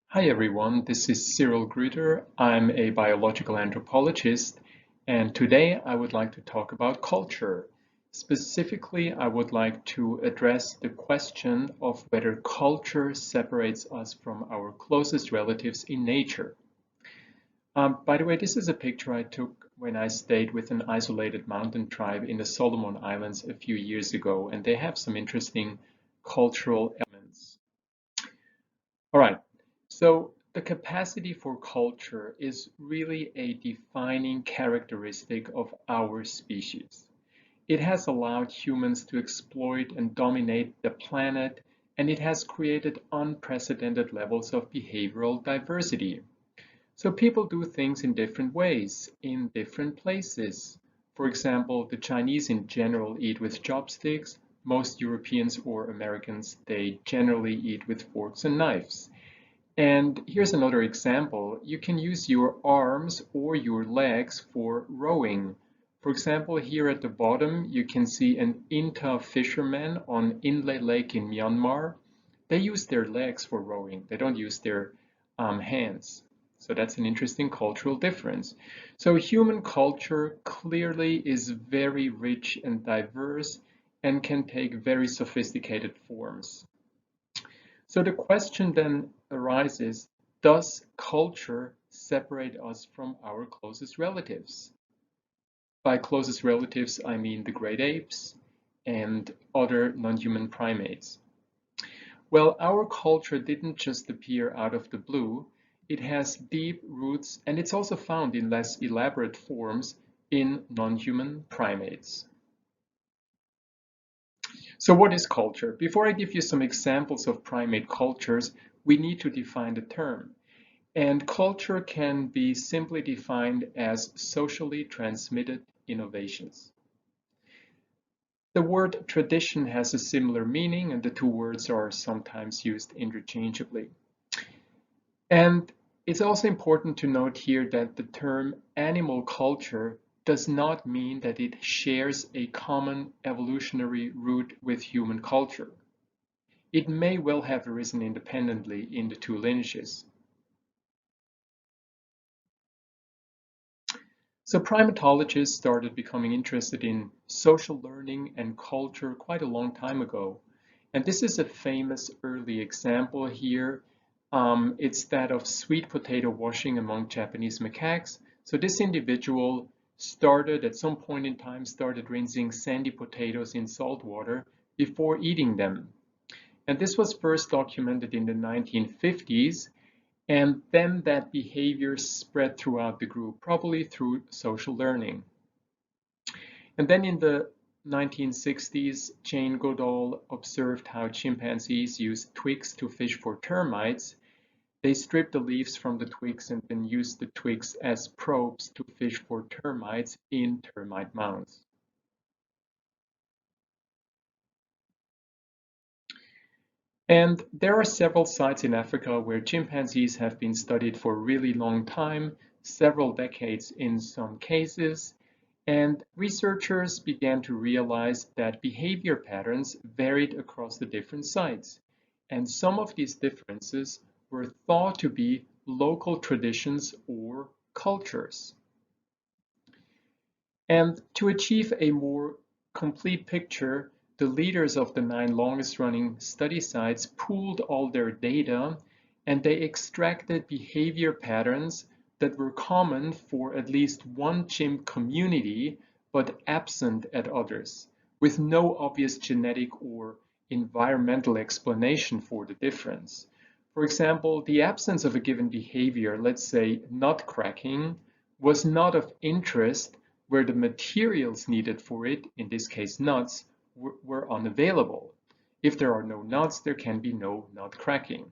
Hi everyone, this is Cyril Gruder. I'm a biological anthropologist, and today I would like to talk about culture. Specifically, I would like to address the question of whether culture separates us from our closest relatives in nature. By the way, this is a picture I took when I stayed with an isolated mountain tribe in the Solomon Islands a few years ago, and they have some interesting cultural elements. All right, so the capacity for culture is really a defining characteristic of our species. It has allowed humans to exploit and dominate the planet, and it has created unprecedented levels of behavioral diversity. So people do things in different ways, in different places. For example, the Chinese in general eat with chopsticks. Most Europeans or Americans, they generally eat with forks and knives. And here's another example. You can use your arms or your legs for rowing. For example, here at the bottom, you can see an Inta fisherman on Inle Lake in Myanmar. They use their legs for rowing. They don't use their hands. So that's an interesting cultural difference. So human culture clearly is very rich and diverse and can take very sophisticated forms. So the question then arises, does culture separate us from our closest relatives? By closest relatives, I mean the great apes and other non-human primates. Well, our culture didn't just appear out of the blue. It has deep roots, and it's also found in less elaborate forms in non-human primates. So what is culture? Before I give you some examples of primate cultures, we need to define the term. And culture can be simply defined as socially transmitted innovations. The word tradition has a similar meaning, and the two words are sometimes used interchangeably. And it's also important to note here that the term animal culture does not mean that it shares a common evolutionary root with human culture. It may well have arisen independently in the two lineages. So primatologists started becoming interested in social learning and culture quite a long time ago. And this is a famous early example here. It's that of sweet potato washing among Japanese macaques. So this individual started at some point in time, started rinsing sandy potatoes in salt water before eating them. And this was first documented in the 1950s. And then that behavior spread throughout the group, probably through social learning. And then in the 1960s, Jane Goodall observed how chimpanzees use twigs to fish for termites. They strip the leaves from the twigs and then use the twigs as probes to fish for termites in termite mounds. And there are several sites in Africa where chimpanzees have been studied for a really long time, several decades in some cases, and researchers began to realize that behavior patterns varied across the different sites. And some of these differences were thought to be local traditions or cultures. And to achieve a more complete picture, the leaders of the 9 longest running study sites pooled all their data and they extracted behavior patterns that were common for at least one chimp community but absent at others, with no obvious genetic or environmental explanation for the difference. For example, the absence of a given behavior, let's say nut cracking, was not of interest where the materials needed for it, in this case nuts, were unavailable. If there are no nuts, there can be no nut cracking.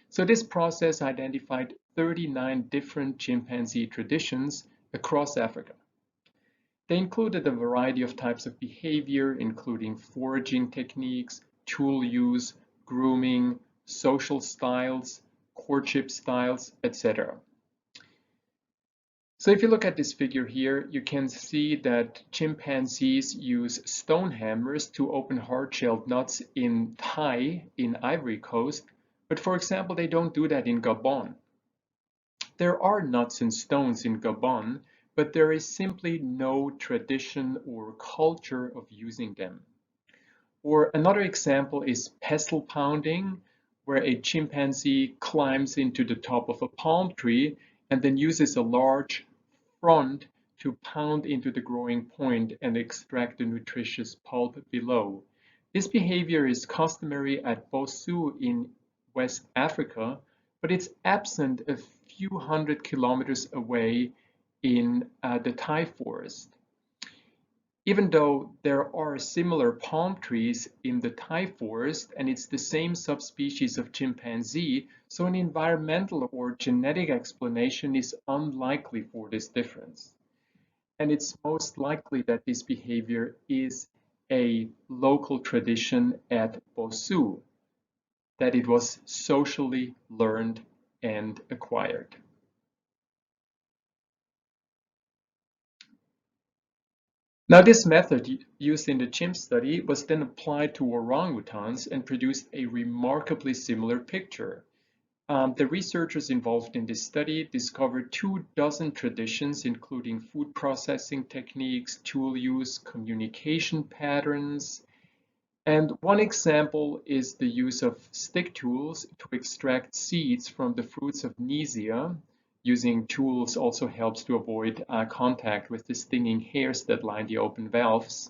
So this process identified 39 different chimpanzee traditions across Africa. They included a variety of types of behavior, including foraging techniques, tool use, grooming, social styles, courtship styles, etc. So if you look at this figure here, you can see that chimpanzees use stone hammers to open hard-shelled nuts in Thai, in Ivory Coast, But for example, they don't do that in Gabon. There are nuts and stones in Gabon, but there is simply no tradition or culture of using them. Or another example is pestle pounding, where a chimpanzee climbs into the top of a palm tree and then uses a large frond to pound into the growing point and extract the nutritious pulp below. This behavior is customary at Bossou in West Africa, but it's absent a few hundred kilometers away in the Thai forest. Even though there are similar palm trees in the Thai forest and it's the same subspecies of chimpanzee, so an environmental or genetic explanation is unlikely for this difference. And it's most likely that this behavior is a local tradition at Bossou, that it was socially learned and acquired. Now, this method used in the chimp study was then applied to orangutans and produced a remarkably similar picture. The researchers involved in this study discovered 24 traditions, including food processing techniques, tool use, communication patterns, and one example is the use of stick tools to extract seeds from the fruits of Nesia. Using tools also helps to avoid contact with the stinging hairs that line the open valves.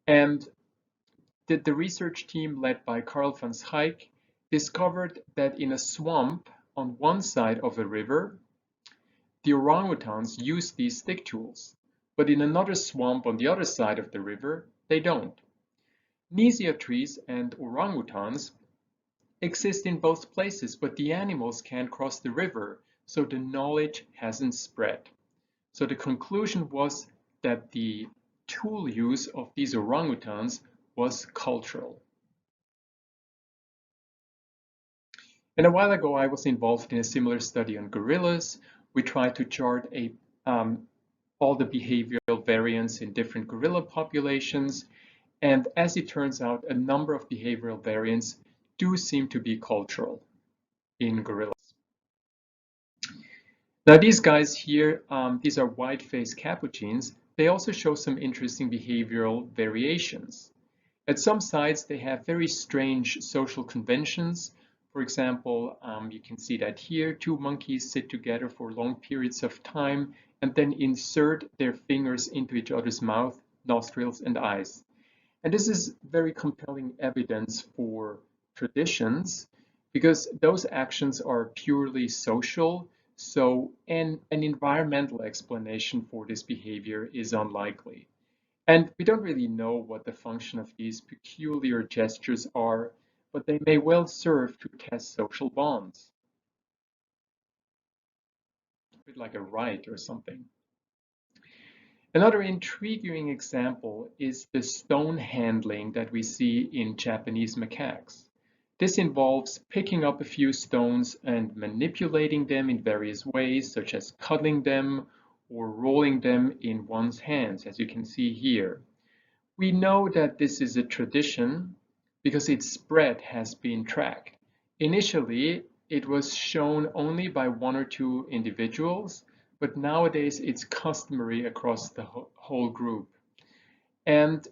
And the research team led by Carl van Schaik discovered that in a swamp on one side of a river, the orangutans use these stick tools, but in another swamp on the other side of the river, they don't. Nesia trees and orangutans exist in both places, but the animals can't cross the river, so the knowledge hasn't spread. So the conclusion was that the tool use of these orangutans was cultural. And a while ago, I was involved in a similar study on gorillas. We tried to chart all the behavioral variants in different gorilla populations. And as it turns out, a number of behavioral variants do seem to be cultural in gorillas. Now, these guys here, these are white-faced capuchins. They also show some interesting behavioral variations. At some sites, they have very strange social conventions. For example, you can see that here, two monkeys sit together for long periods of time and then insert their fingers into each other's mouth, nostrils, and eyes. And this is very compelling evidence for traditions because those actions are purely social. So an environmental explanation for this behavior is unlikely. And we don't really know what the function of these peculiar gestures are, but they may well serve to test social bonds, a bit like a rite or something. Another intriguing example is the stone handling that we see in Japanese macaques. This involves picking up a few stones and manipulating them in various ways, such as cuddling them or rolling them in one's hands, as you can see here. We know that this is a tradition because its spread has been tracked. Initially, it was shown only by one or two individuals, but nowadays it's customary across the whole group. And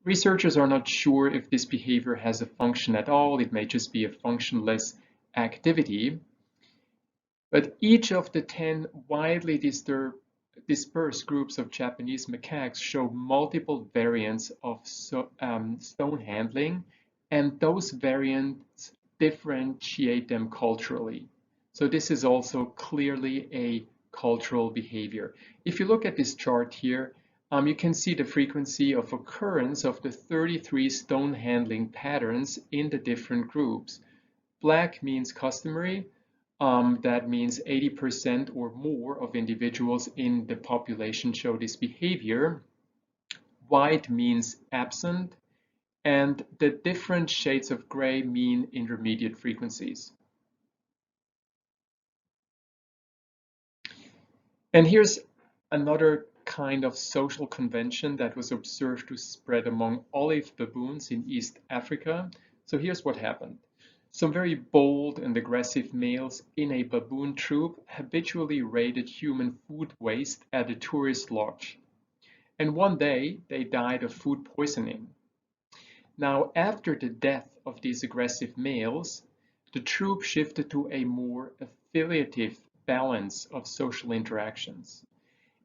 researchers are not sure if this behavior has a function at all. It may just be a functionless activity. But each of the 10 widely dispersed groups of Japanese macaques show multiple variants of stone handling, and those variants differentiate them culturally. So this is also clearly a cultural behavior. If you look at this chart here, you can see the frequency of occurrence of the 33 stone handling patterns in the different groups. Black means customary. That means 80% or more of individuals in the population show this behavior. White means absent, and the different shades of gray mean intermediate frequencies. And here's another kind of social convention that was observed to spread among olive baboons in East Africa. So here's what happened. Some very bold and aggressive males in a baboon troop habitually raided human food waste at a tourist lodge. And one day they died of food poisoning. Now, after the death of these aggressive males, the troop shifted to a more affiliative balance of social interactions.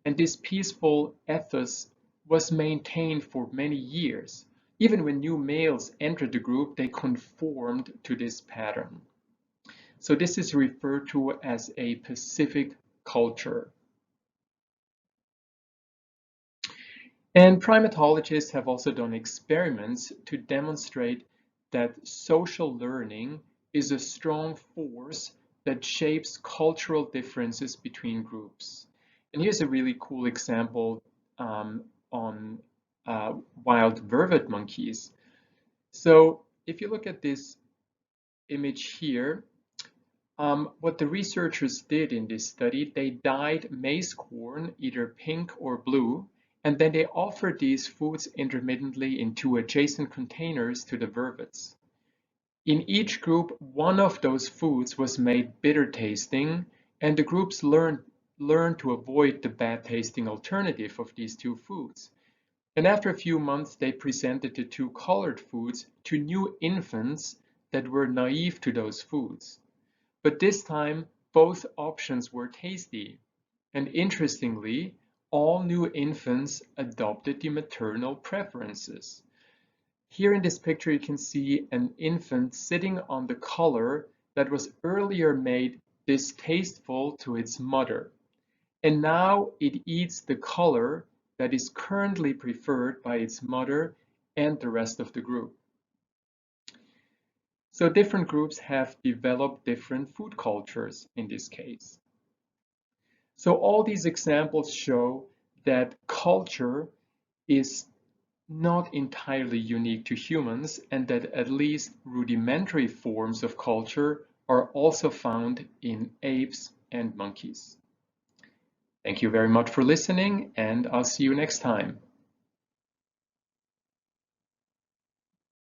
And this peaceful ethos was maintained for many years. Even when new males entered the group, they conformed to this pattern. So this is referred to as a Pacific culture. And primatologists have also done experiments to demonstrate that social learning is a strong force that shapes cultural differences between groups. And here's a really cool example on wild vervet monkeys. So if you look at this image here, what the researchers did in this study, they dyed maize corn either pink or blue, and then they offered these foods intermittently in two adjacent containers to the vervets. In each group, one of those foods was made bitter tasting, and the groups learned to avoid the bad tasting alternative of these two foods. And after a few months, they presented the two colored foods to new infants that were naive to those foods. But this time, both options were tasty. And interestingly, all new infants adopted the maternal preferences. Here in this picture, you can see an infant sitting on the color that was earlier made distasteful to its mother. And now it eats the color that is currently preferred by its mother and the rest of the group. So different groups have developed different food cultures in this case. So all these examples show that culture is not entirely unique to humans and that at least rudimentary forms of culture are also found in apes and monkeys. Thank you very much for listening, and I'll see you next time.